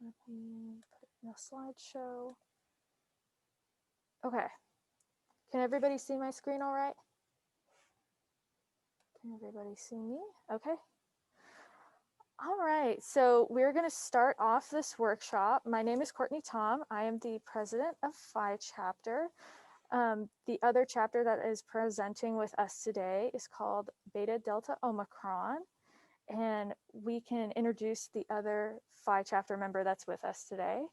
Let me put it in a slideshow. Okay. Can everybody see my screen all right? Can everybody see me? Okay. All right, so we're going to start off this workshop. My name is Courtney Tom. I am the president of Phi Chapter. The other chapter that is presenting with us today is called Beta Delta Omicron, and we can introduce the other Phi Chapter member that's with us today.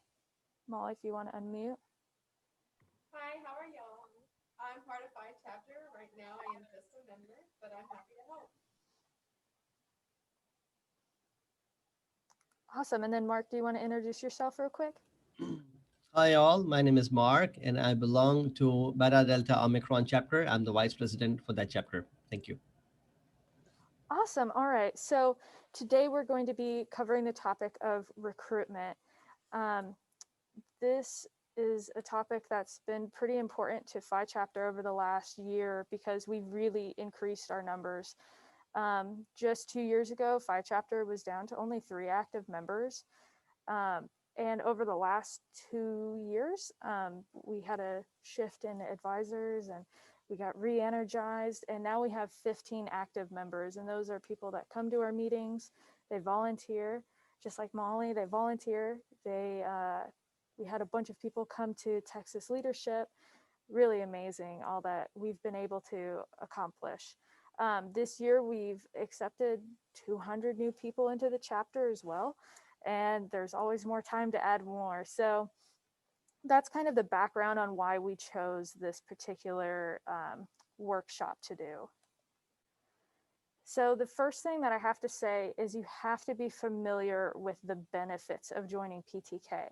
Molly, if you want to unmute. Hi, how are y'all? I'm part of Phi Chapter. Right now I am just a member, but I'm happy to help. Awesome. And then Mark, do you want to introduce yourself real quick? Hi all, my name is Mark and I belong to Beta Delta Omicron chapter. I'm the vice president for that chapter. Thank you. Awesome. All right. So today we're going to be covering the topic of recruitment. This is a topic that's been pretty important to Phi Chapter over the last year because we've really increased our numbers. Just 2 years ago, Phi Chapter was down to only 3 active members. And over the last 2 years, we had a shift in advisors and we got re-energized, and now we have 15 active members, and those are people that come to our meetings, they volunteer, just like Molly, they volunteer. We had a bunch of people come to Texas Leadership. Really amazing, all that we've been able to accomplish. This year, we've accepted 200 new people into the chapter as well, and there's always more time to add more. So that's kind of the background on why we chose this particular workshop to do. So the first thing that I have to say is you have to be familiar with the benefits of joining PTK.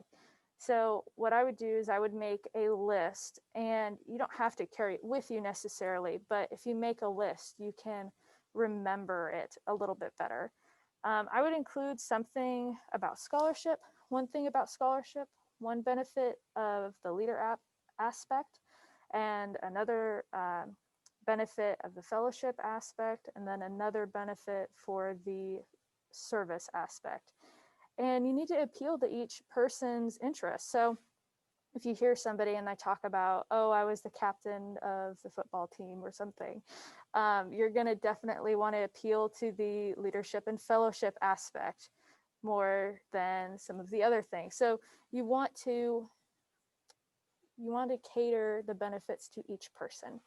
So what I would do is I would make a list, and you don't have to carry it with you necessarily, but if you make a list, you can remember it a little bit better. I would include something about scholarship, one thing about scholarship, one benefit of the leader aspect, and another benefit of the fellowship aspect, and then another benefit for the service aspect. And you need to appeal to each person's interest. So if you hear somebody and they talk about, oh, I was the captain of the football team or something, you're going to definitely want to appeal to the leadership and fellowship aspect more than some of the other things. So you want to cater the benefits to each person.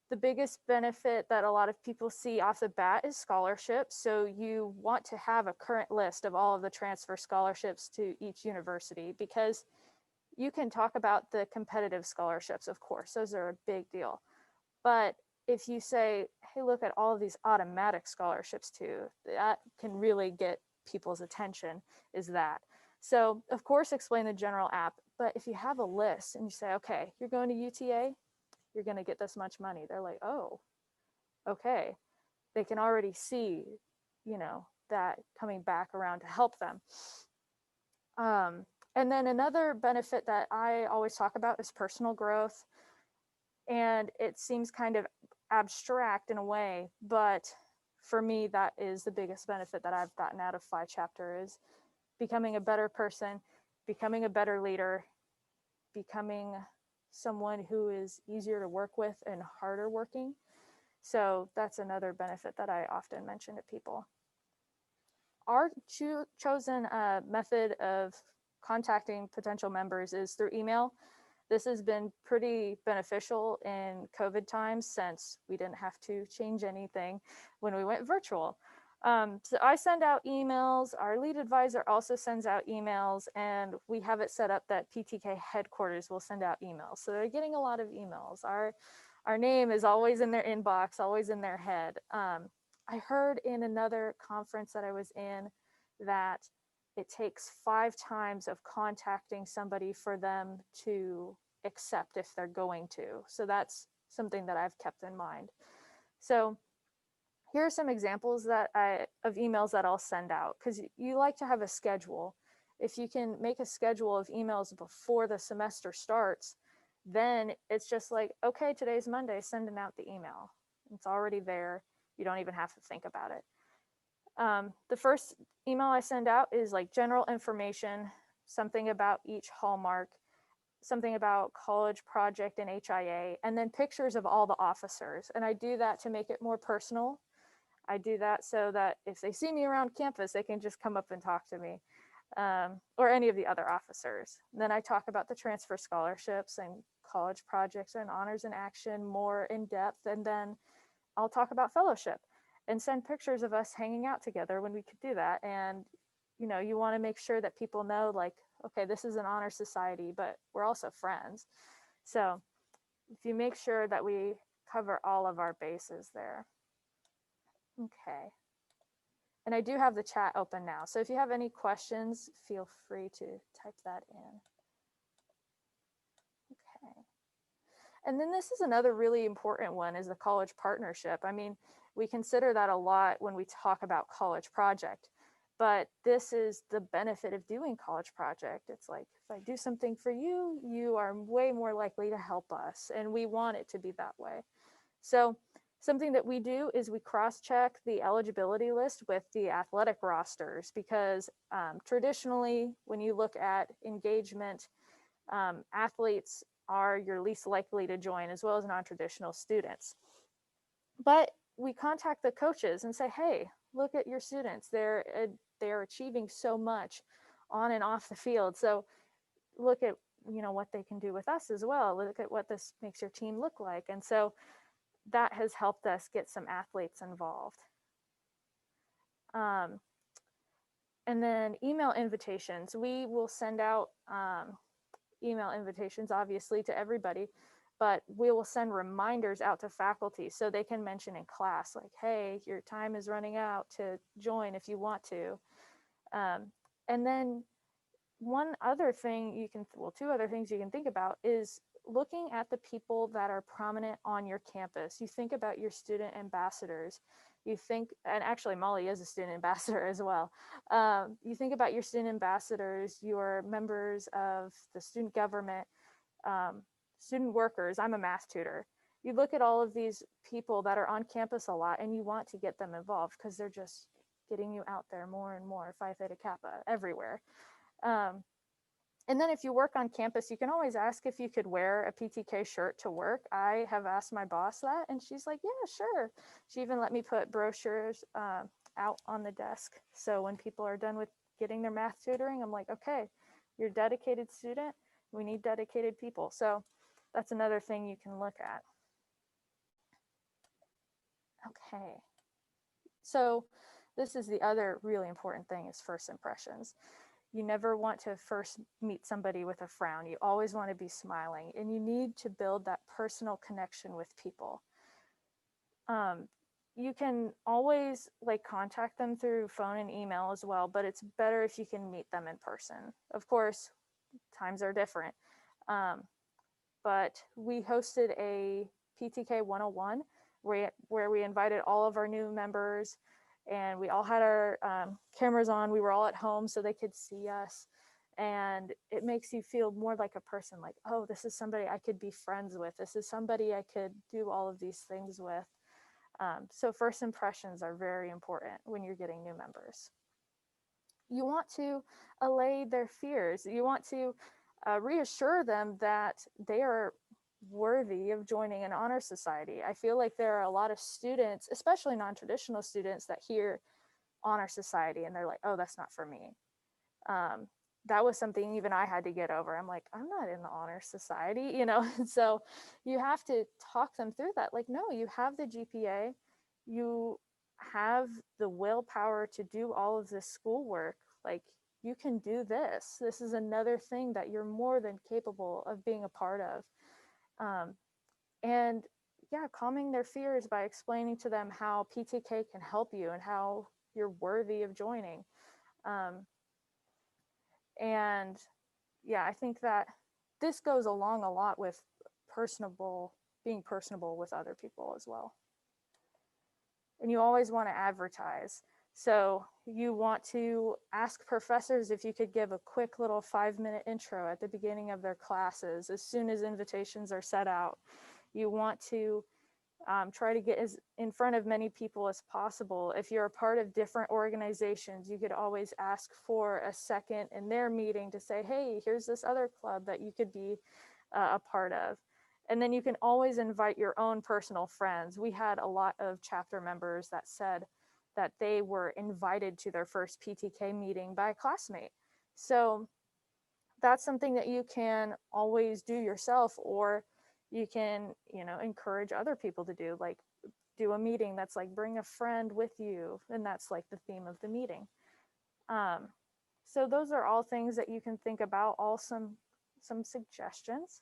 The biggest benefit that a lot of people see off the bat is scholarships. So you want to have a current list of all of the transfer scholarships to each university, because you can talk about the competitive scholarships, of course, those are a big deal. But if you say, hey, look at all of these automatic scholarships too, that can really get people's attention, is that. So of course, explain the general app, but if you have a list and you say, okay, you're going to UTA, you're going to get this much money. They're like, oh, okay. They can already see, that coming back around to help them. And then another benefit that I always talk about is personal growth. And it seems kind of abstract in a way, but for me, that is the biggest benefit that I've gotten out of Phi Chapter, is becoming a better person, becoming a better leader, becoming someone who is easier to work with and harder working. So that's another benefit that I often mention to people. Our chosen method of contacting potential members is through email. This has been pretty beneficial in COVID times, since we didn't have to change anything when we went virtual. So I send out emails, our lead advisor also sends out emails, and we have it set up that PTK headquarters will send out emails. So they're getting a lot of emails. Our name is always in their inbox, always in their head. I heard in another conference that I was in that it takes 5 times of contacting somebody for them to accept if they're going to. So that's something that I've kept in mind. So here are some examples of emails that I'll send out, because you like to have a schedule. If you can make a schedule of emails before the semester starts, then it's just like, okay, today's Monday, sending out the email. It's already there. You don't even have to think about it. The first email I send out is like general information, something about each hallmark, something about college project and HIA, and then pictures of all the officers. And I do that to make it more personal. I do that so that if they see me around campus, they can just come up and talk to me, or any of the other officers. Then I talk about the transfer scholarships and college projects and honors in action more in depth. And then I'll talk about fellowship and send pictures of us hanging out together when we could do that. And, you know, you want to make sure that people know, like, okay, this is an honor society, but we're also friends. So if you make sure that we cover all of our bases there. Okay. And I do have the chat open now. So if you have any questions, feel free to type that in. Okay. And then this is another really important one, is the college partnership. I mean, we consider that a lot when we talk about college project, but this is the benefit of doing college project. It's like, if I do something for you, you are way more likely to help us, and we want it to be that way. So something that we do is we cross-check the eligibility list with the athletic rosters, because traditionally, when you look at engagement, athletes are your least likely to join, as well as non-traditional students. But we contact the coaches and say, hey, look at your students. They're achieving so much on and off the field. So look at, you know, what they can do with us as well. Look at what this makes your team look like. And so that has helped us get some athletes involved. And then email invitations. We will send out email invitations, obviously, to everybody, but we will send reminders out to faculty so they can mention in class, like, hey, your time is running out to join if you want to. And then one other thing you can, well, two other things you can think about is looking at the people that are prominent on your campus. You think about your student ambassadors. You think, and actually Molly is a student ambassador as well. You think about your student ambassadors, your members of the student government, student workers. I'm a math tutor. You look at all of these people that are on campus a lot, and you want to get them involved because they're just getting you out there more and more, Phi Theta Kappa, everywhere. And then if you work on campus, you can always ask if you could wear a PTK shirt to work. I have asked my boss that, and she's like, yeah, sure. She even let me put brochures out on the desk. So when people are done with getting their math tutoring, I'm like, okay, you're a dedicated student. We need dedicated people. So that's another thing you can look at. Okay. So this is the other really important thing, is first impressions. You never want to first meet somebody with a frown. You always want to be smiling, and you need to build that personal connection with people. You can always like contact them through phone and email as well, but it's better if you can meet them in person. Of course, times are different. But we hosted a PTK 101 where we invited all of our new members, and we all had our cameras on. We were all at home so they could see us. And it makes you feel more like a person, like, oh, this is somebody I could be friends with. This is somebody I could do all of these things with. So first impressions are very important when you're getting new members. You want to allay their fears. You want to reassure them that they are worthy of joining an honor society. I feel like there are a lot of students, especially non-traditional students, that hear honor society and they're like, oh, that's not for me. That was something even I had to get over. I'm like, I'm not in the honor society, you know? So you have to talk them through that. Like, no, you have the GPA, you have the willpower to do all of this schoolwork. Like, you can do this. This is another thing that you're more than capable of being a part of. And yeah, calming their fears by explaining to them how PTK can help you and how you're worthy of joining. And yeah, I think that this goes along a lot with being personable with other people as well. And you always want to advertise. So you want to ask professors if you could give a quick little 5-minute intro at the beginning of their classes as soon as invitations are set out. You want to Try to get as in front of many people as possible. If you're a part of different organizations, you could always ask for a second in their meeting to say, hey, here's this other club that you could be a part of. And then you can always invite your own personal friends. We had a lot of chapter members that said that they were invited to their first PTK meeting by a classmate. So that's something that you can always do yourself, or you can, encourage other people to do, like do a meeting that's like bring a friend with you, and that's like the theme of the meeting. So those are all things that you can think about, all some suggestions.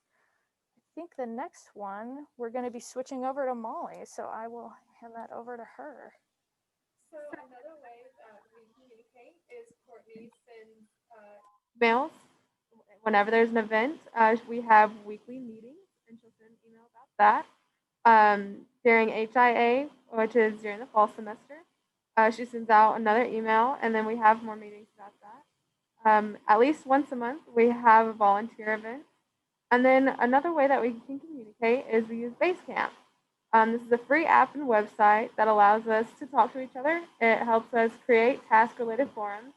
I think the next one we're going to be switching over to Molly, so I will hand that over to her. So another way that we communicate is Courtney sends emails whenever there's an event. We have weekly meetings, and she'll send an email about that. During HIA, which is during the fall semester, she sends out another email, and then we have more meetings about that. At least once a month, we have a volunteer event. And then another way that we can communicate is we use Basecamp. This is a free app and website that allows us to talk to each other. It helps us create task-related forums.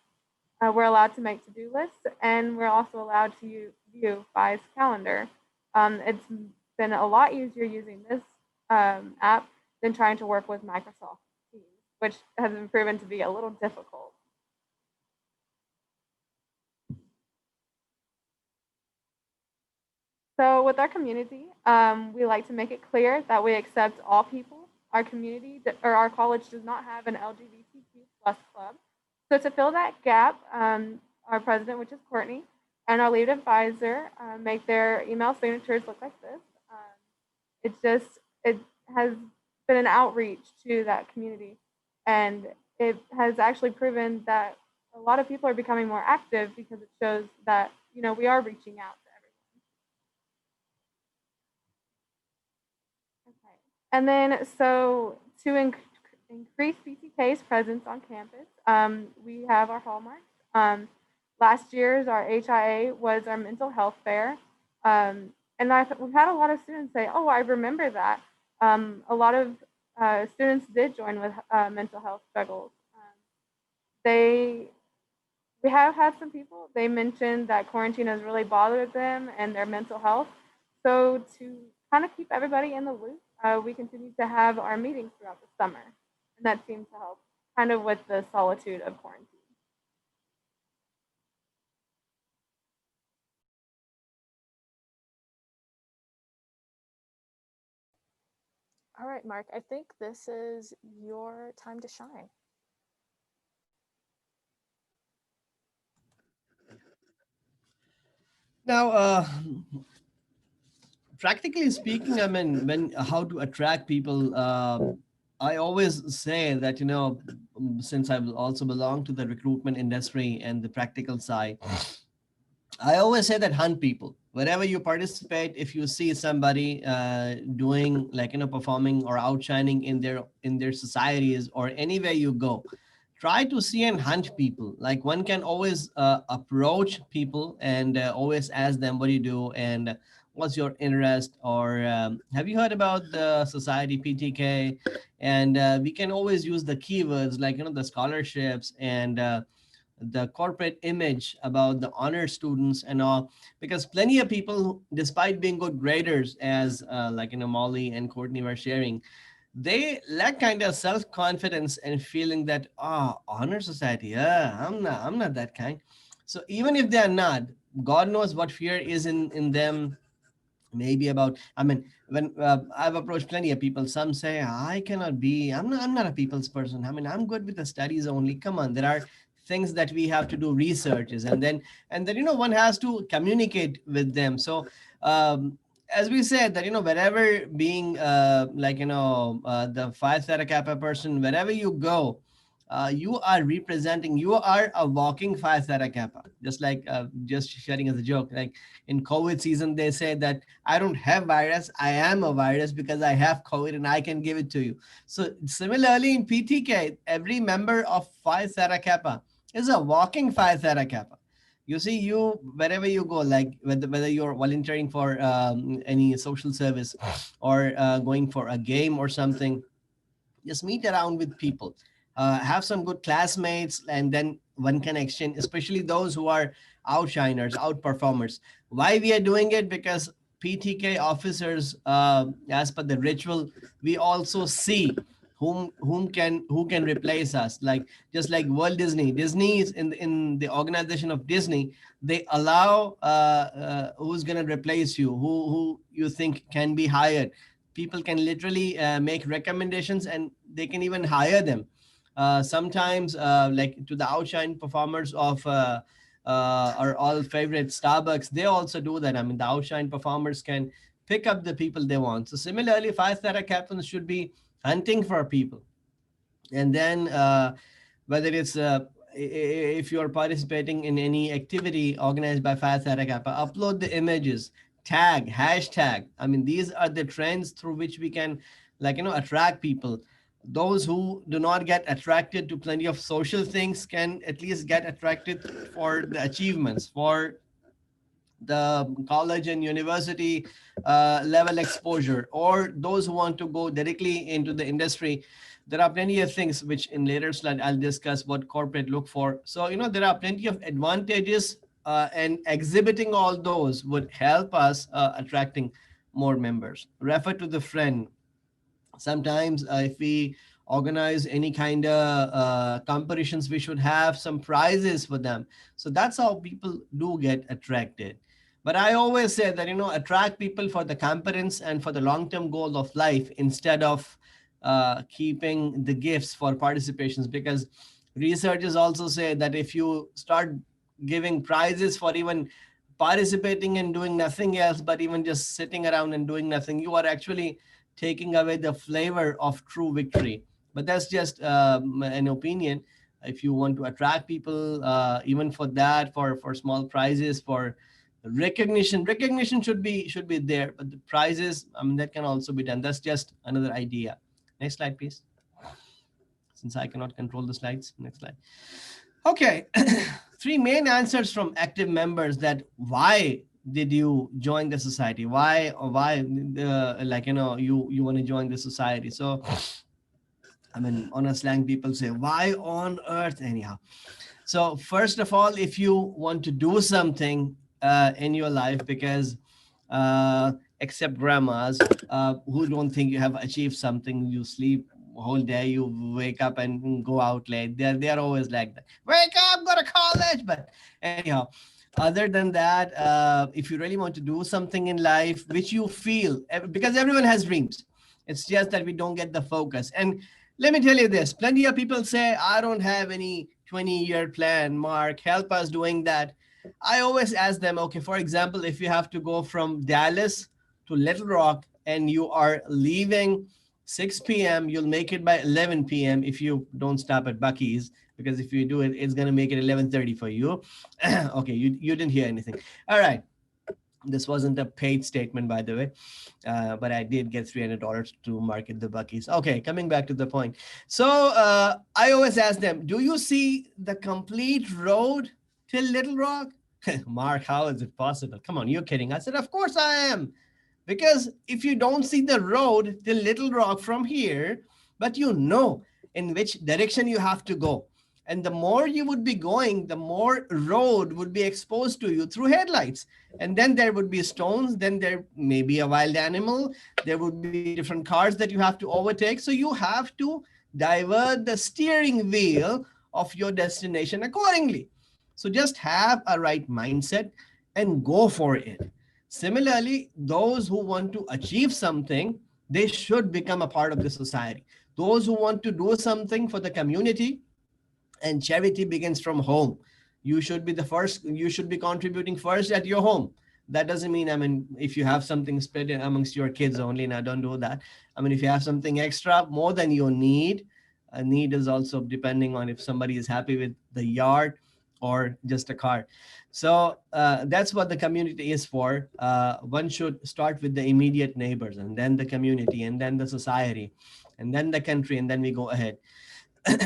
We're allowed to make to-do lists, and we're also allowed to view FI's calendar. It's been a lot easier using this app than trying to work with Microsoft Teams, which has been proven to be a little difficult. So with our community, we like to make it clear that we accept all people. Our community or our college does not have an LGBTQ plus club. So to fill that gap, our president, which is Courtney, and our lead advisor make their email signatures look like this. It has been an outreach to that community, and it has actually proven that a lot of people are becoming more active because it shows that we are reaching out to everyone. Okay, and then so to increase BTK's presence on campus, we have our hallmarks. Last year's our HIA was our mental health fair. And we've had a lot of students say, oh, I remember that. A lot of students did join with mental health struggles. We have had some people, they mentioned that quarantine has really bothered them and their mental health. So to kind of keep everybody in the loop, we continue to have our meetings throughout the summer. And that seems to help kind of with the solitude of quarantine. All right, Mark, I think this is your time to shine. Now, practically speaking, I mean, how to attract people, I always say that, since I also belong to the recruitment industry and the practical side, I always say that hunt people. Wherever you participate, if you see somebody doing, like, performing or outshining in their societies, or anywhere you go, try to see and hunt people. Like, one can always approach people and always ask them, what do you do, and what's your interest, or have you heard about the society PTK? And we can always use the keywords like, the scholarships and the corporate image about the honor students and all, because plenty of people, despite being good graders, as like, Molly and Courtney were sharing, they lack kind of self-confidence and feeling that, honor society, yeah, I'm not that kind. So even if they are not, God knows what fear is in them. Maybe about, I mean, when I've approached plenty of people, some say, I cannot be, I'm not a people's person, I mean, I'm good with the studies only. Come on, there are things that we have to do researches, and then one has to communicate with them. So as we said that, wherever being like, the Phi Theta Kappa person, wherever you go, you are representing, you are a walking Phi Theta Kappa. Just like, just sharing as a joke, like in COVID season, they say that I don't have virus, I am a virus because I have COVID and I can give it to you. So similarly in PTK, every member of Phi Theta Kappa is a walking Phi Theta Kappa. You see, you wherever you go, like whether you're volunteering for any social service or going for a game or something, just meet around with people, have some good classmates, and then one can exchange, especially those who are outshiners, outperformers. Why we are doing it? Because PTK officers, as per the ritual, we also see who can replace us. Like just like Walt Disney is in the organization of Disney, they allow who's gonna replace you, who you think can be hired. People can literally make recommendations, and they can even hire them. Sometimes like to the outshine performers of our all favorite Starbucks, they also do that. I mean, the outshine performers can pick up the people they want. So similarly, five-star captains should be hunting for people. And then whether it's if you are participating in any activity organized by Fast Kappa, upload the images, tag, hashtag. I mean, these are the trends through which we can, like, attract people. Those who do not get attracted to plenty of social things can at least get attracted for the achievements, for the college and university level exposure, or those who want to go directly into the industry. There are plenty of things which in later slide I'll discuss what corporate look for. So there are plenty of advantages, and exhibiting all those would help us attracting more members. Refer to the friend. Sometimes if we organize any kind of competitions, we should have some prizes for them. So that's how people do get attracted. But I always say that attract people for the competence and for the long-term goal of life, instead of keeping the gifts for participations. Because researchers also say that if you start giving prizes for even participating and doing nothing else, but even just sitting around and doing nothing, you are actually taking away the flavor of true victory. But that's just an opinion. If you want to attract people, even for that, for small prizes, for recognition should be there. But the prizes, I mean, that can also be done. That's just another idea. Next slide, please. Since I cannot control the slides. Next slide. Okay. Three main answers from active members that why did you join the society? Why like you want to join the society? So I mean, on a slang, people say, why on earth anyhow? So first of all, if you want to do something in your life, because except grandmas who don't think you have achieved something, you sleep whole day, you wake up and go out late. They're always like that. Wake up, go to college. But anyhow, other than that, if you really want to do something in life, which you feel, because everyone has dreams, it's just that we don't get the focus. And let me tell you this, plenty of people say, I don't have any 20-year plan. Mark, help us doing that. I always ask them, okay, for example, if you have to go from Dallas to Little Rock and you are leaving 6 p.m., you'll make it by 11 p.m. if you don't stop at Bucky's, because if you do it, it's going to make it 11:30 for you. Okay, you didn't hear anything. All right. This wasn't a paid statement, by the way, but I did get $300 to market the Bucky's. Okay, coming back to the point. So I always ask them, do you see the complete road till Little Rock? Mark, how is it possible? Come on, you're kidding. I said, of course I am. Because if you don't see the road till Little Rock from here, but you know in which direction you have to go, and the more you would be going, the more road would be exposed to you through headlights. And then there would be stones, then there may be a wild animal, there would be different cars that you have to overtake. So you have to divert the steering wheel of your destination accordingly. So just have a right mindset and go for it. Similarly, those who want to achieve something, they should become a part of the society. Those who want to do something for the community, and charity begins from home. You should be the first, you should be contributing first at your home. That doesn't mean, I mean, if you have something spread amongst your kids only, now don't do that. I mean, if you have something extra more than you need, a need is also depending on if somebody is happy with the yard or just a car. So that's what the community is for. One should start with the immediate neighbors, and then the community, and then the society, and then the country, and then we go ahead.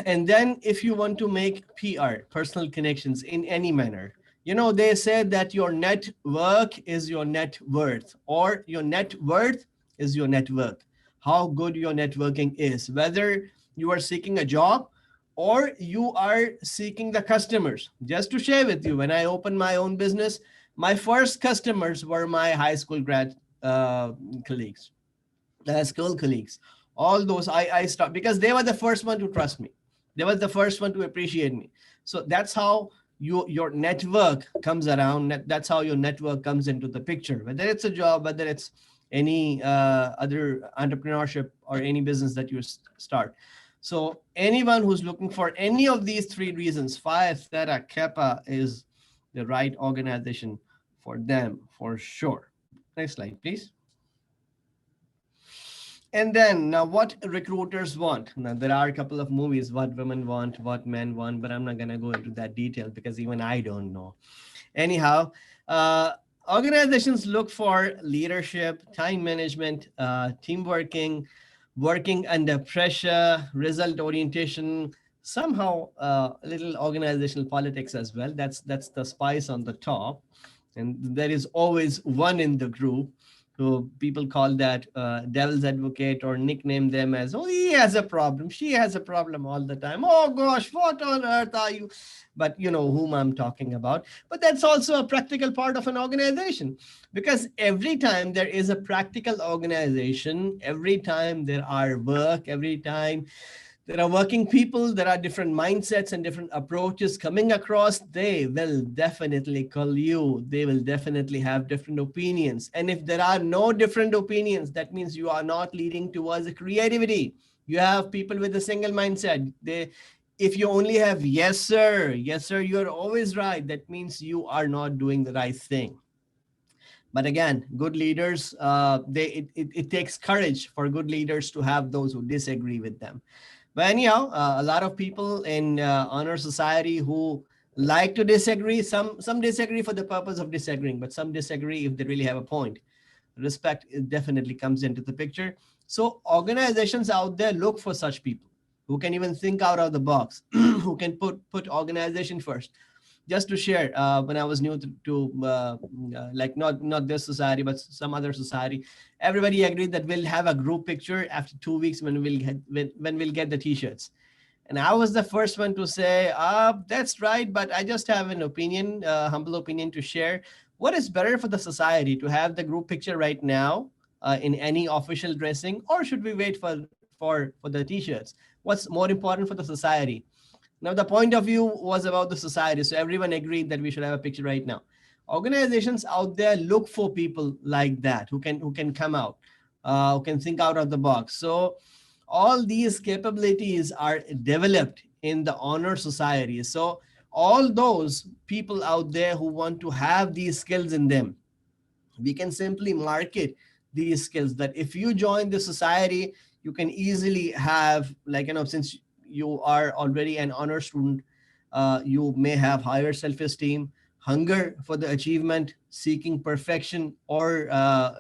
And then if you want to make PR, personal connections, in any manner, They said that your network is your net worth, or your net worth is your network. How good your networking is, whether you are seeking a job or you are seeking the customers. Just to share with you, when I opened my own business, my first customers were my high school grad colleagues, school colleagues. All those I start because they were the first one to trust me. They were the first one to appreciate me. So that's how your network comes around. That's how your network comes into the picture. Whether it's a job, whether it's any other entrepreneurship or any business that you start. So anyone who's looking for any of these three reasons, Phi Theta Kappa is the right organization for them for sure. Next slide, please. And then now what recruiters want. Now there are a couple of movies, what women want, what men want, but I'm not going to go into that detail because even I don't know. Anyhow, organizations look for leadership, time management, team working under pressure, result orientation, somehow a little organizational politics as well. That's the spice on the top. And there is always one in the group who people call that devil's advocate, or nickname them as, oh, he has a problem, she has a problem all the time. Oh gosh, what on earth are you? But you know whom I'm talking about. But that's also a practical part of an organization, because every time there is a practical organization, every time there are work, every time there are working people, there are different mindsets and different approaches coming across, they will definitely call you. They will definitely have different opinions. And if there are no different opinions, that means you are not leading towards a creativity. You have people with a single mindset. If you only have yes, sir, you're always right, that means you are not doing the right thing. But again, good leaders, it takes courage for good leaders to have those who disagree with them. But anyhow, a lot of people in honor society who like to disagree. Some disagree for the purpose of disagreeing, but some disagree if they really have a point. Respect definitely comes into the picture. So organizations out there look for such people who can even think out of the box, who can put organization first. Just to share, when I was new to like not this society but some other society, everybody agreed that we'll have a group picture after 2 weeks when we'll get the t-shirts. And I was the first one to say, that's right, but I just have an opinion, humble opinion to share. What is better for the society, to have the group picture right now in any official dressing, or should we wait for the t-shirts? What's more important for the society? Now, the point of view was about the society. So everyone agreed that we should have a picture right now. Organizations out there look for people like that who can come out, who can think out of the box. So all these capabilities are developed in the honor society. So all those people out there who want to have these skills in them, we can simply market these skills, that if you join the society, you can easily have, like, since you are already an honor student, you may have higher self-esteem, hunger for the achievement, seeking perfection, or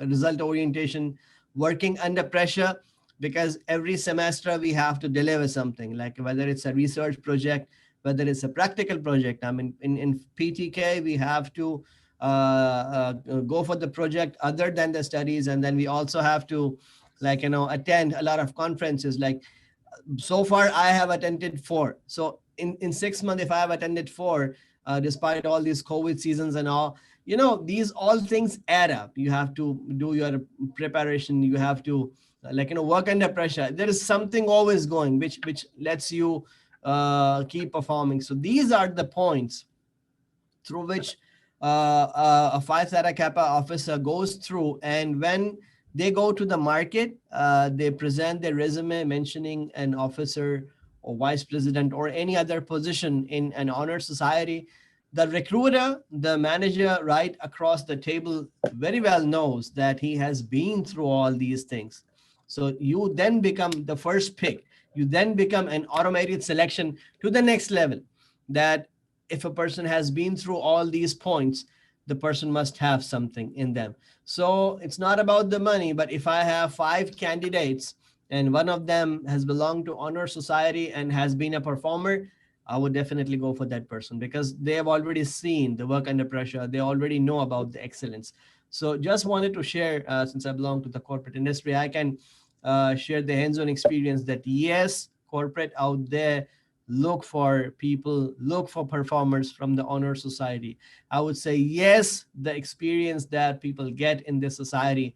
result orientation, working under pressure, because every semester we have to deliver something, like whether it's a research project, whether it's a practical project. I mean, in PTK, we have to go for the project other than the studies. And then we also have to, like, attend a lot of conferences. Like, so far I have attended 4. So in 6 months, if I have attended 4, despite all these COVID seasons and all, these all things add up. You have to do your preparation. You have to work under pressure. There is something always going, which lets you keep performing. So these are the points through which a Phi Theta Kappa officer goes through. And when they go to the market, they present their resume mentioning an officer or vice president or any other position in an honor society. The recruiter, the manager right across the table very well knows that he has been through all these things. So you then become the first pick. You then become an automated selection to the next level, that if a person has been through all these points, the person must have something in them. So it's not about the money, but if I have 5 candidates and one of them has belonged to honor society and has been a performer, I would definitely go for that person because they have already seen the work under pressure. They already know about the excellence. So just wanted to share, since I belong to the corporate industry, I can share the hands-on experience that yes, corporate out there look for people, look for performers from the honor society. I would say yes, the experience that people get in this society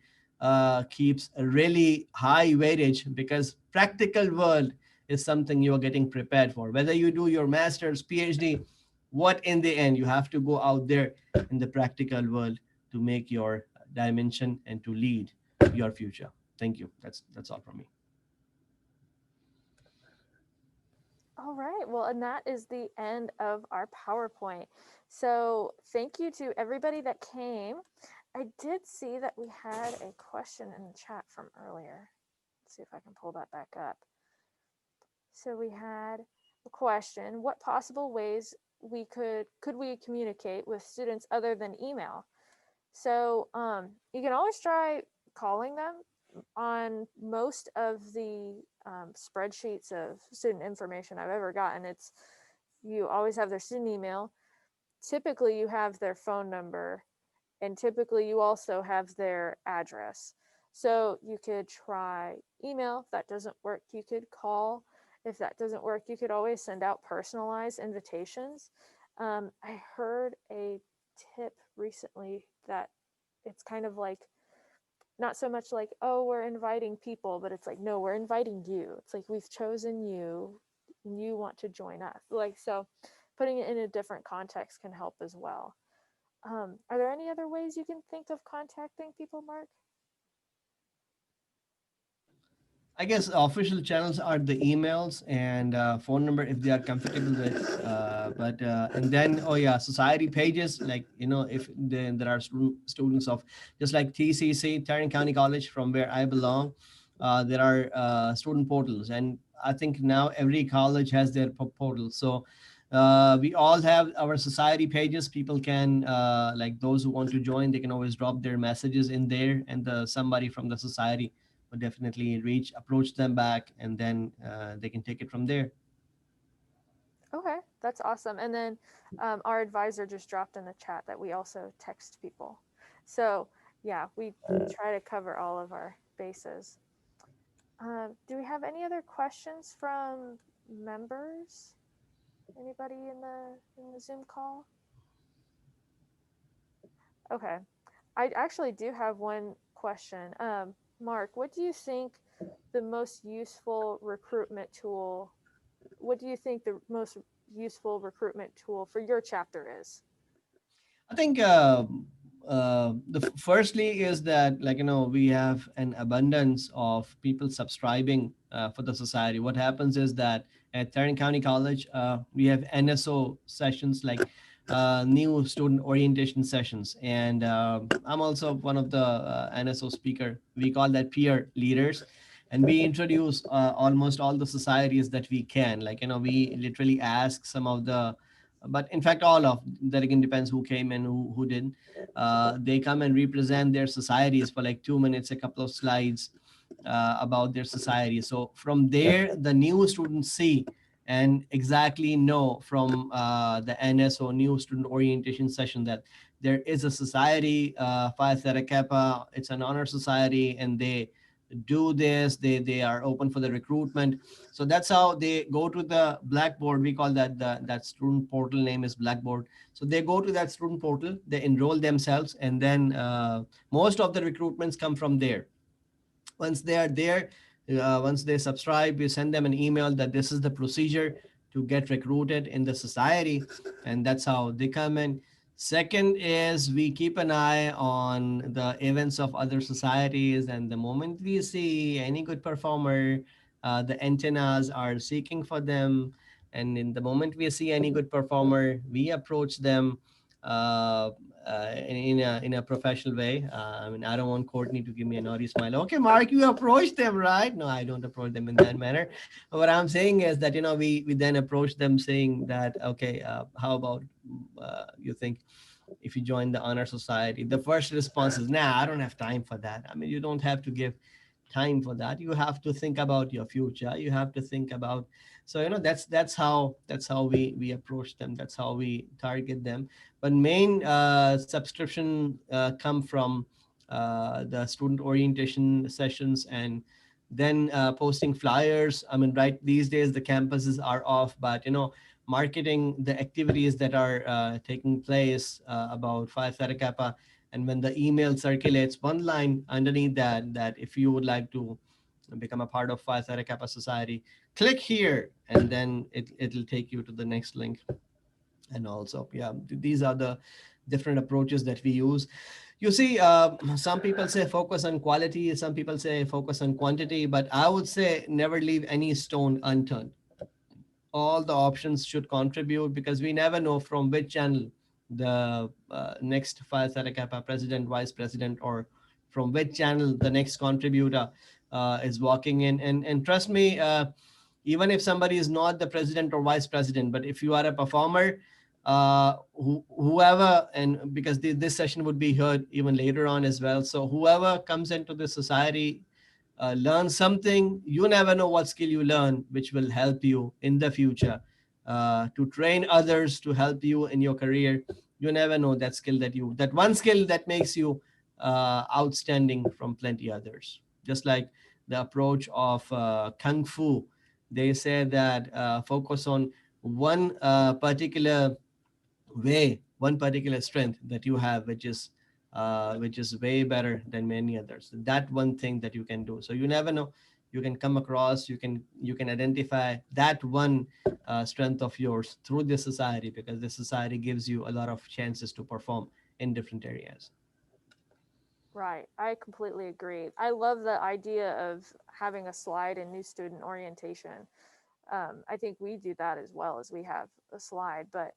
keeps a really high weightage because practical world is something you are getting prepared for. Whether you do your master's, PhD, what in the end you have to go out there in the practical world to make your dimension and to lead your future. Thank you. That's all from me. All right. Well, and that is the end of our PowerPoint. So thank you to everybody that came. I did see that we had a question in the chat from earlier. Let's see if I can pull that back up. So we had a question: what possible ways could we communicate with students other than email? So you can always try calling them. On most of the spreadsheets of student information I've ever gotten, it's you always have their student email. Typically, you have their phone number, and typically, you also have their address. So you could try email. If that doesn't work, you could call. If that doesn't work, you could always send out personalized invitations. I heard a tip recently that it's kind of like not so much like, oh, we're inviting people, but it's like, no, we're inviting you. It's like we've chosen you and you want to join us. Like, so putting it in a different context can help as well. Are there any other ways you can think of contacting people, Mark? I guess official channels are the emails and phone number if they are comfortable with. But and then oh yeah, society pages like if then there are students of just like TCC, Tarrant County College, from where I belong. There are student portals, and I think now every college has their portal. So we all have our society pages. People can like those who want to join, they can always drop their messages in there, and somebody from the society would definitely approach them back, and then they can take it from there. Okay, that's awesome. And then our advisor just dropped in the chat that we also text people. So yeah, we try to cover all of our bases. Do we have any other questions from members? Anybody in the Zoom call? Okay, I actually do have one question. Mark, what do you think the most useful recruitment tool? What do you think the most useful recruitment tool for your chapter is? I think firstly is that we have an abundance of people subscribing for the society. What happens is that at Tarrant County College, we have NSO sessions like new student orientation sessions, and I'm also one of the NSO speaker. We call that peer leaders, and we introduce almost all the societies that we can. We literally ask some of the, but in fact all of that, again depends who came and who didn't. They come and represent their societies for like 2 minutes, a couple of slides about their society. So from there the new students see and exactly know from the NSO new student orientation session that there is a society, Phi Theta Kappa. It's an honor society, and they do this. They are open for the recruitment. So that's how they go to the Blackboard. We call that that student portal name is Blackboard. So they go to that student portal, they enroll themselves, and then most of the recruitments come from there. Once they are there, once they subscribe, we send them an email that this is the procedure to get recruited in the society, and that's how they come in. Second is we keep an eye on the events of other societies, and the moment we see any good performer, the antennas are seeking for them. And in the moment we see any good performer, we approach them uh, in a professional way. I mean, I don't want Courtney to give me a naughty smile. Okay, Mark, you approach them, right? No, I don't approach them in that manner. What I'm saying is that we then approach them saying that, okay, how about you think if you join the honor society? The first response is, nah, I don't have time for that. I mean, you don't have to give time for that. You have to think about your future. You have to think about, so that's how we approach them. That's how we target them. But main subscription come from the student orientation sessions, and then posting flyers. I mean, right, these days the campuses are off, but marketing the activities that are taking place about Phi Theta Kappa. And when the email circulates, one line underneath that if you would like to become a part of Phi Theta Kappa Society, click here, and then it'll take you to the next link. And also, yeah, these are the different approaches that we use. You see, some people say focus on quality, some people say focus on quantity, but I would say never leave any stone unturned. All the options should contribute, because we never know from which channel the next Phi Theta Kappa president, vice president, or from which channel the next contributor is walking in. And trust me, even if somebody is not the president or vice president, but if you are a performer, whoever, and because this session would be heard even later on as well, so whoever comes into the society learn something. You never know what skill you learn, which will help you in the future to train others, to help you in your career. You never know that skill that one skill that makes you outstanding from plenty others. Just like the approach of Kung Fu, they say that focus on one particular way, one particular strength that you have, which is way better than many others. That one thing that you can do. So you never know. You can come across. You can identify that one strength of yours through this society, because this society gives you a lot of chances to perform in different areas. Right. I completely agree. I love the idea of having a slide in new student orientation. I think we do that as well, as we have a slide, but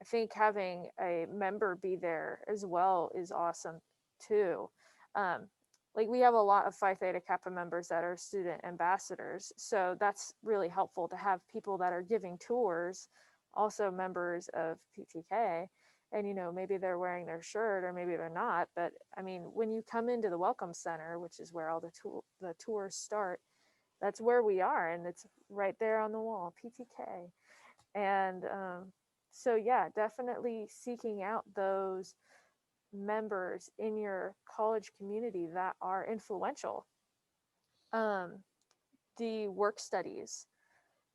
I think having a member be there as well is awesome too. Um, like we have a lot of Phi Theta Kappa members that are student ambassadors, so that's really helpful to have people that are giving tours, also members of PTK. And maybe they're wearing their shirt or maybe they're not, but I mean, when you come into the welcome center, which is where all the tours start, that's where we are, and it's right there on the wall, PTK. And so yeah, definitely seeking out those members in your college community that are influential. um, the work studies,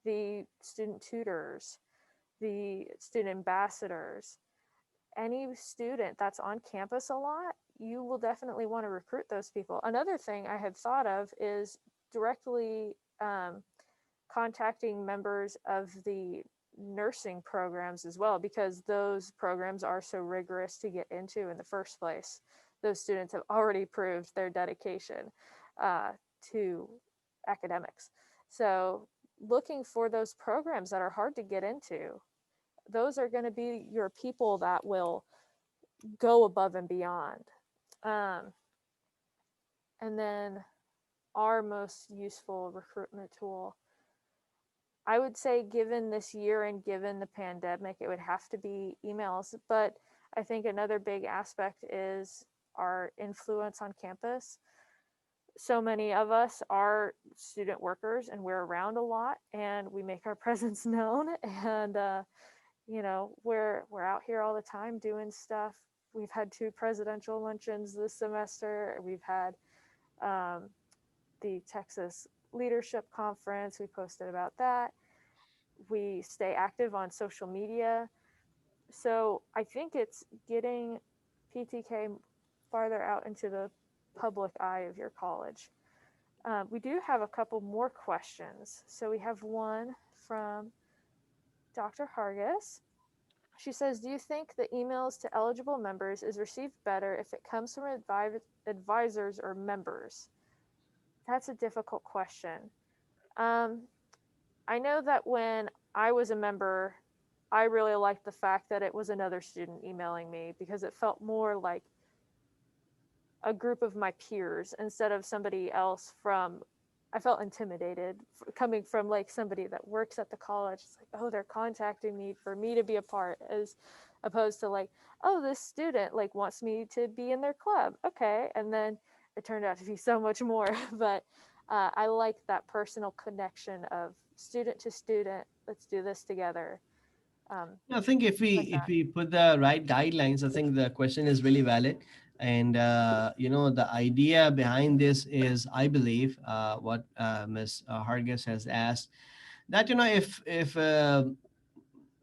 the student tutors, the student ambassadors, any student that's on campus a lot, you will definitely want to recruit those people. Another thing I had thought of is directly contacting members of the nursing programs as well, because those programs are so rigorous to get into in the first place. Those students have already proved their dedication uh, to academics. So looking for those programs that are hard to get into, those are going to be your people that will go above and beyond. Um, and then our most useful recruitment tool, I would say, given this year and given the pandemic, it would have to be emails. But I think another big aspect is our influence on campus. So many of us are student workers and we're around a lot and we make our presence known. And, we're out here all the time doing stuff. We've had 2 presidential luncheons this semester. We've had um, the Texas Leadership Conference. We posted about that. We stay active on social media. So I think it's getting PTK farther out into the public eye of your college. We do have a couple more questions. So we have one from Dr. Hargis. She says, do you think the emails to eligible members is received better if it comes from advisors or members? That's a difficult question. Um, I know that when I was a member, I really liked the fact that it was another student emailing me, because it felt more like a group of my peers instead of somebody else from, I felt intimidated coming from like somebody that works at the college. It's like, oh, they're contacting me for me to be a part, as opposed to like, oh, this student like wants me to be in their club. Okay. And then it turned out to be so much more. But I like that personal connection of student to student. Let's do this together. Um, I think like if that. we put the right guidelines, I think the question is really valid. And the idea behind this is, I believe, what Ms. Hargis has asked, that if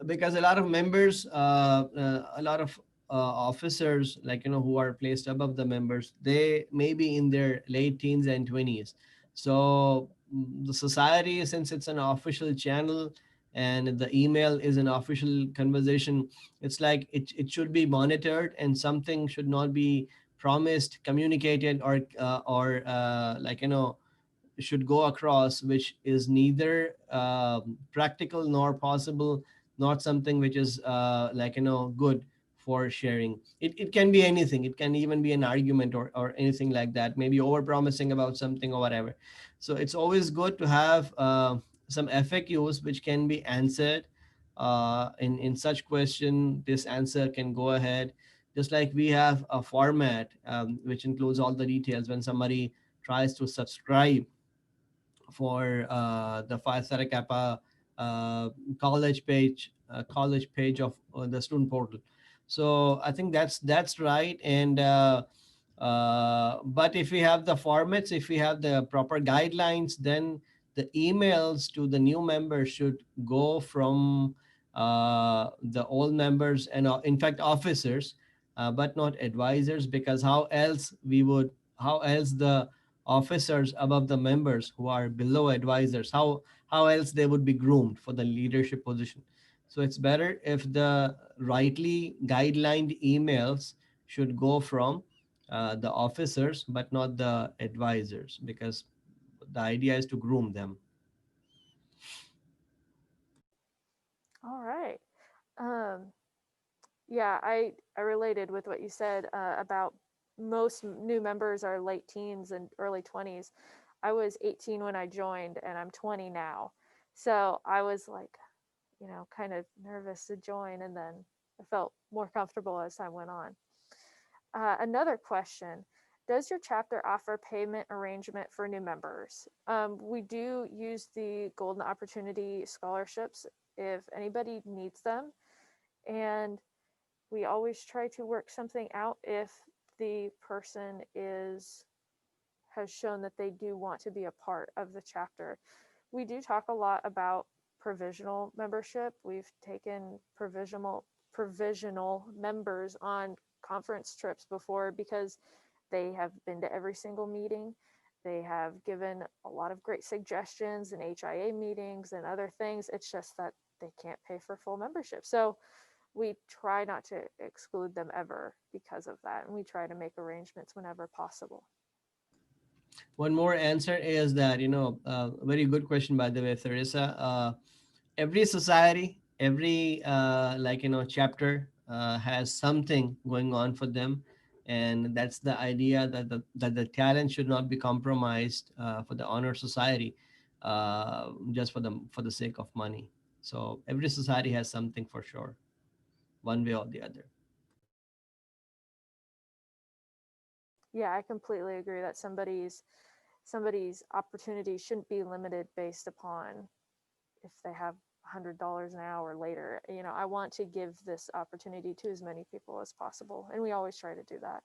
because a lot of members, a lot of officers, like who are placed above the members, they may be in their late teens and 20s. So the society, since it's an official channel and the email is an official conversation, it's like it should be monitored, and something should not be promised, communicated, or should go across, which is neither practical nor possible, not something which is good for sharing. It can be anything. It can even be an argument, or anything like that, maybe over promising about something or whatever. So it's always good to have some FAQs which can be answered. In such question, this answer can go ahead, just like we have a format which includes all the details when somebody tries to subscribe for the Phi Theta Kappa college page of the student portal. So I think that's right. And but if we have the formats, if we have the proper guidelines, then the emails to the new members should go from the old members, and in fact officers, but not advisors, because how else the officers above the members who are below advisors, how else they would be groomed for the leadership position. So it's better if the rightly guidelined emails should go from the officers but not the advisors, because the idea is to groom them. All right. Um, yeah, I related with what you said about most new members are late teens and early 20s. I was 18 when I joined, and I'm 20 now. So I was like, kind of nervous to join, and then I felt more comfortable as time went on. Another question: does your chapter offer payment arrangement for new members? We do use the Golden Opportunity scholarships if anybody needs them, and we always try to work something out if the person has shown that they do want to be a part of the chapter. We do talk a lot about provisional membership. We've taken provisional members on conference trips before because they have been to every single meeting. They have given a lot of great suggestions in HIA meetings and other things. It's just that they can't pay for full membership. So we try not to exclude them ever because of that. And we try to make arrangements whenever possible. One more answer is that, very good question, by the way, Theresa. Every society, every chapter has something going on for them, and that's the idea, that the talent should not be compromised for the honor society, just for the sake of money. So every society has something for sure, one way or the other. Yeah, I completely agree that somebody's opportunity shouldn't be limited based upon if they have $100 an hour later. I want to give this opportunity to as many people as possible, and we always try to do that.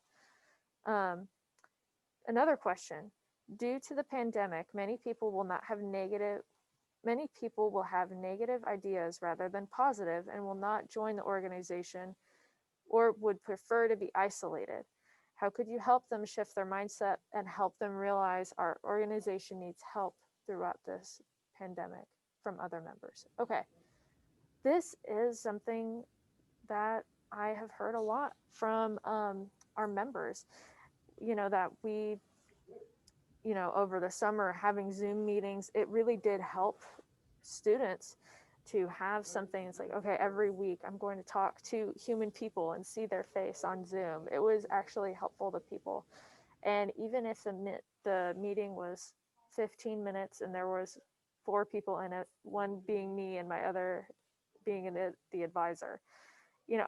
Another question: due to the pandemic, many people will have negative ideas rather than positive and will not join the organization or would prefer to be isolated. How could you help them shift their mindset and help them realize our organization needs help throughout this pandemic from other members? Okay, this is something that I have heard a lot from our members, that we, over the summer having Zoom meetings, it really did help students to have something. It's like, okay, every week I'm going to talk to human people and see their face on Zoom. It was actually helpful to people. And even if the meeting was 15 minutes and there was 4 people in it, one being me and my other being the advisor,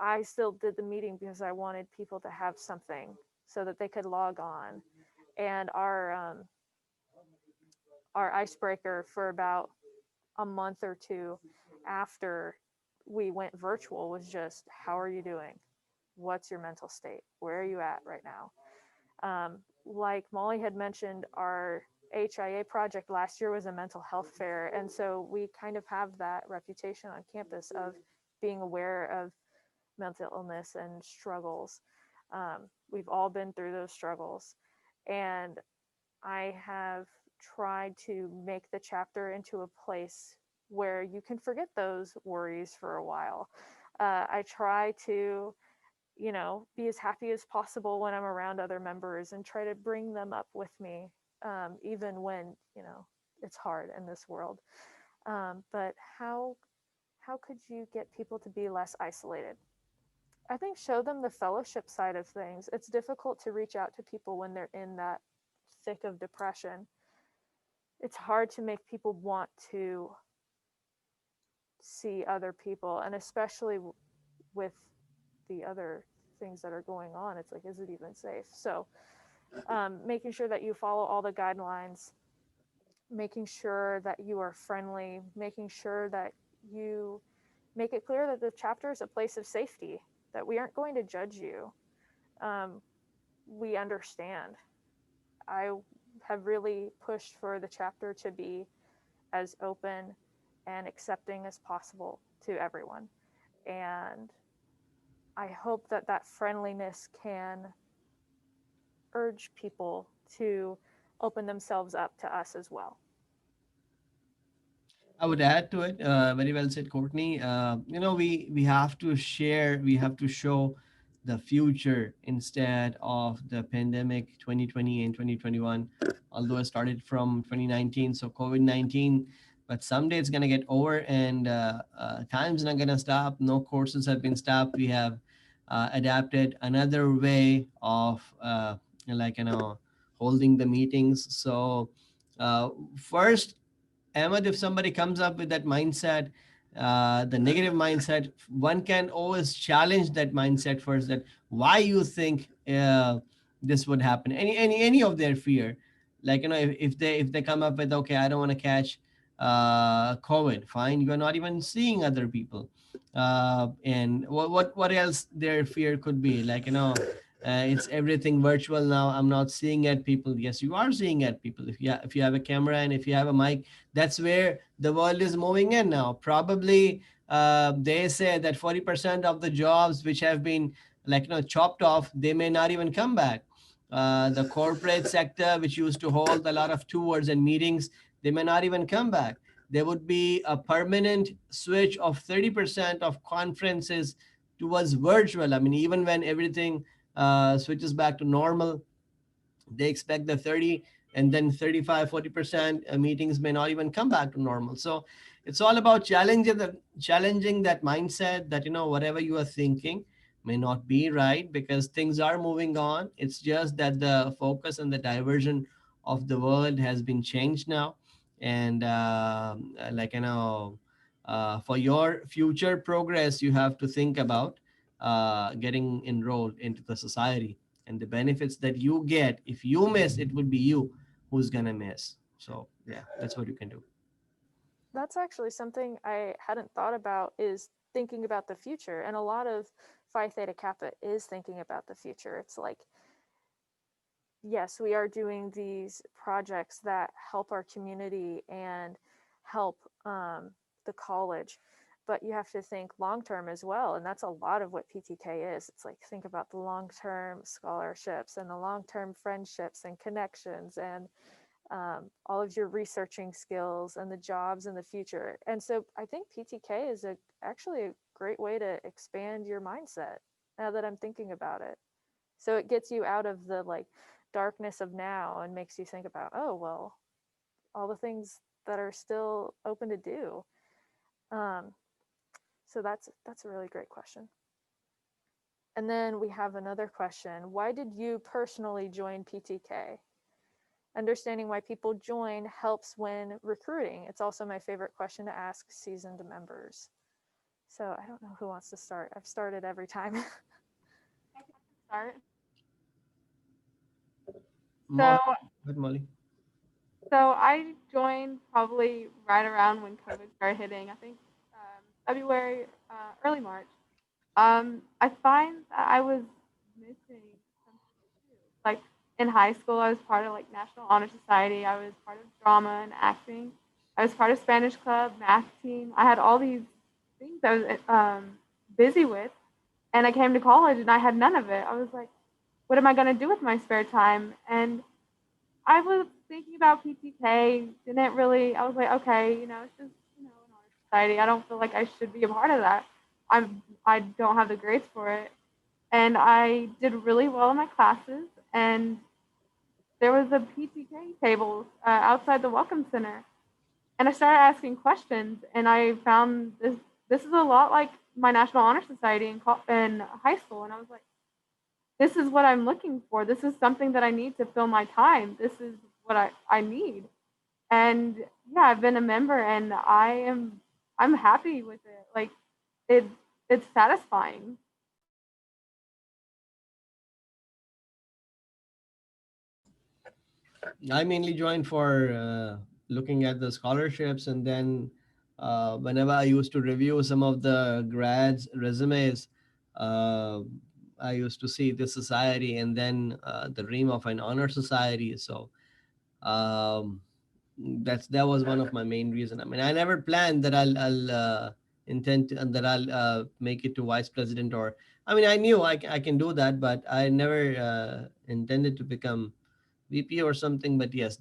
I still did the meeting because I wanted people to have something so that they could log on And our icebreaker for about a month or two after we went virtual was just, how are you doing? What's your mental state? Where are you at right now? Like Molly had mentioned, our HIA project last year was a mental health fair. And so we kind of have that reputation on campus of being aware of mental illness and struggles. We've all been through those struggles. And I have tried to make the chapter into a place where you can forget those worries for a while. I try to, be as happy as possible when I'm around other members and try to bring them up with me, even when, it's hard in this world. But how could you get people to be less isolated? I think show them the fellowship side of things. It's difficult to reach out to people when they're in that thick of depression. It's hard to make people want to see other people, and especially with the other things that are going on, it's like, is it even safe? So making sure that you follow all the guidelines, making sure that you are friendly, making sure that you make it clear that the chapter is a place of safety, that we aren't going to judge you. We understand. I have really pushed for the chapter to be as open and accepting as possible to everyone. And I hope that that friendliness can urge people to open themselves up to us as well. I would add to it. Very well said, Courtney. We have to share, we have to show the future instead of the pandemic 2020 and 2021. Although it started from 2019, so COVID-19, but someday it's gonna get over, and time's not gonna stop. No courses have been stopped. We have adapted another way of like holding the meetings. So first, Ahmed, if somebody comes up with that mindset, the negative mindset, one can always challenge that mindset first. That why you think this would happen? Any of their fear, like if they come up with, okay, I don't want to catch COVID. Fine, you are not even seeing other people, and what else their fear could be? Like it's everything virtual now. I'm not seeing at people. Yes, you are seeing at people. If you have a camera and if you have a mic, that's where the world is moving in now. Probably they say that 40% of the jobs which have been chopped off, they may not even come back. The corporate sector, which used to hold a lot of tours and meetings, they may not even come back. There would be a permanent switch of 30% of conferences towards virtual. I mean, even when everything switches back to normal, they expect the 30 and then 35-40% meetings may not even come back to normal. So it's all about challenging that mindset that whatever you are thinking may not be right, because things are moving on. It's just that the focus and the diversion of the world has been changed now. And for your future progress, you have to think about getting enrolled into the society, and the benefits that you get. If you miss, it would be you who's gonna miss. So yeah, that's what you can do. That's actually something I hadn't thought about, is thinking about the future. And a lot of Phi Theta Kappa is thinking about the future. It's like, yes, we are doing these projects that help our community and help the college, but you have to think long term as well. And that's a lot of what PTK is. It's like, think about the long term scholarships and the long term friendships and connections, and all of your researching skills and the jobs in the future. And so I think PTK is actually a great way to expand your mindset, now that I'm thinking about it. So it gets you out of the darkness of now and makes you think about, oh, well, all the things that are still open to do. Um, so that's a really great question. And then we have another question. Why did you personally join PTK? Understanding why people join helps when recruiting. It's also my favorite question to ask seasoned members. So I don't know who wants to start. I've started every time. I can start. So, Good, Molly. so I joined probably right around when COVID started hitting. I think February, early March. I find that I was missing something too. Like in high school, I was part of like National Honor Society. I was part of drama and acting. I was part of Spanish club, math team. I had all these things I was busy with, and I came to college and I had none of it. I was like, what am I going to do with my spare time? And I was thinking about PTK. Didn't really. I was like, okay, it's just an honor society. I don't feel like I should be a part of that. I don't have the grades for it, and I did really well in my classes. And there was a PTK table outside the Welcome Center, and I started asking questions, and I found this. This is a lot like my National Honor Society in high school, and I was like, this is what I'm looking for. This is something that I need to fill my time. This is what I need. And yeah, I've been a member and I'm happy with it. Like it it's satisfying. I mainly joined for looking at the scholarships, and then whenever I used to review some of the grads' resumes, uh, I used to see the society and then the dream of an honor society. So um, that was one of my main reason. I mean, I never planned that I'll intend to, and that I'll make it to vice president, or I mean, I knew I can do that, but I never intended to become VP or something. But yes,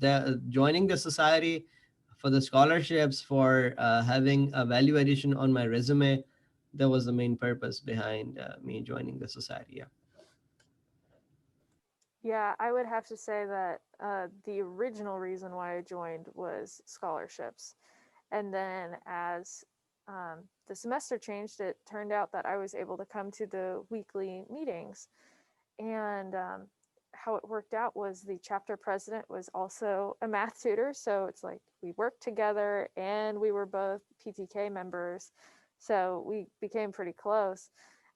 joining the society for the scholarships, for having a value addition on my resume, that was the main purpose behind me joining the society. Yeah. Yeah, I would have to say that the original reason why I joined was scholarships. And then as the semester changed, it turned out that I was able to come to the weekly meetings. And how it worked out was the chapter president was also a math tutor. So it's like we worked together and we were both PTK members. So we became pretty close.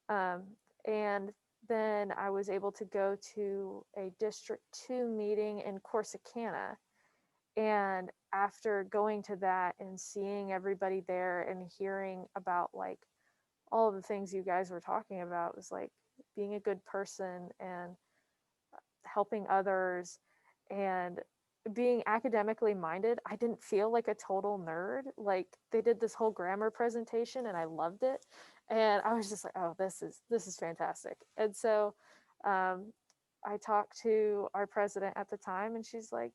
Um, and then I was able to go to a District 2 meeting in Corsicana. And after going to that and seeing everybody there and hearing about like all of the things you guys were talking about, was like being a good person and helping others and being academically minded. I didn't feel like a total nerd. Like they did this whole grammar presentation and I loved it. And I was just like, oh, this is fantastic. And so um, I talked to our president at the time and she's like,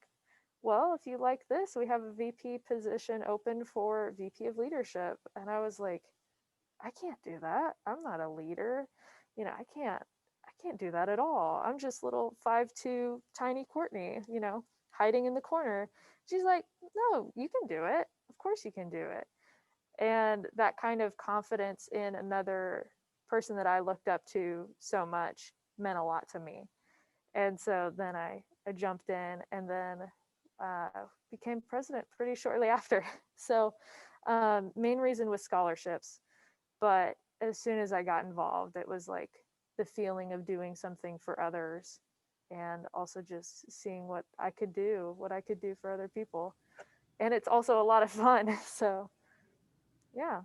well, if you like this, we have a VP position open for VP of leadership. And I was like, I can't do that. I'm not a leader. I can't do that at all. I'm just little 5'2" tiny Courtney, hiding in the corner. She's like, no, you can do it. Of course you can do it. And that kind of confidence in another person that I looked up to so much meant a lot to me. And so then I jumped in and then uh, became president pretty shortly after. So main reason was scholarships. But as soon as I got involved, it was like the feeling of doing something for others and also just seeing what I could do for other people. And it's also a lot of fun. So, yeah.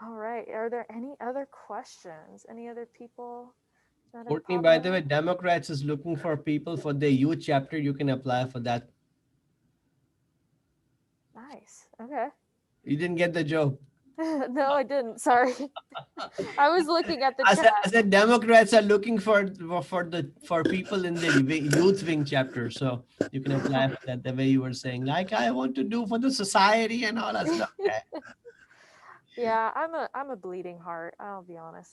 All right. Are there any other questions? Any other people that have Courtney, popped by the way, up? Democrats is looking for people for their youth chapter. You can apply for that. Nice. Okay. You didn't get the joke. No, I didn't. Sorry. I was looking at the I said, chat. I said Democrats are looking for people in the youth wing chapter, so you can apply for that. The way you were saying, like I want to do for the society and all that stuff. Okay. Yeah, I'm a bleeding heart, I'll be honest.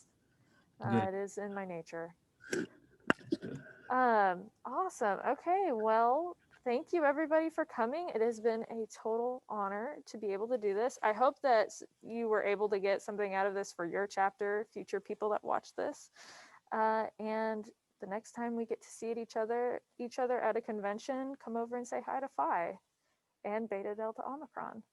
Good. It is in my nature. That's good. Awesome. Okay, well, thank you everybody for coming. It has been a total honor to be able to do this. I hope that you were able to get something out of this for your chapter, future people that watch this. And the next time we get to see each other at a convention, come over and say hi to Phi and Beta Delta Omicron.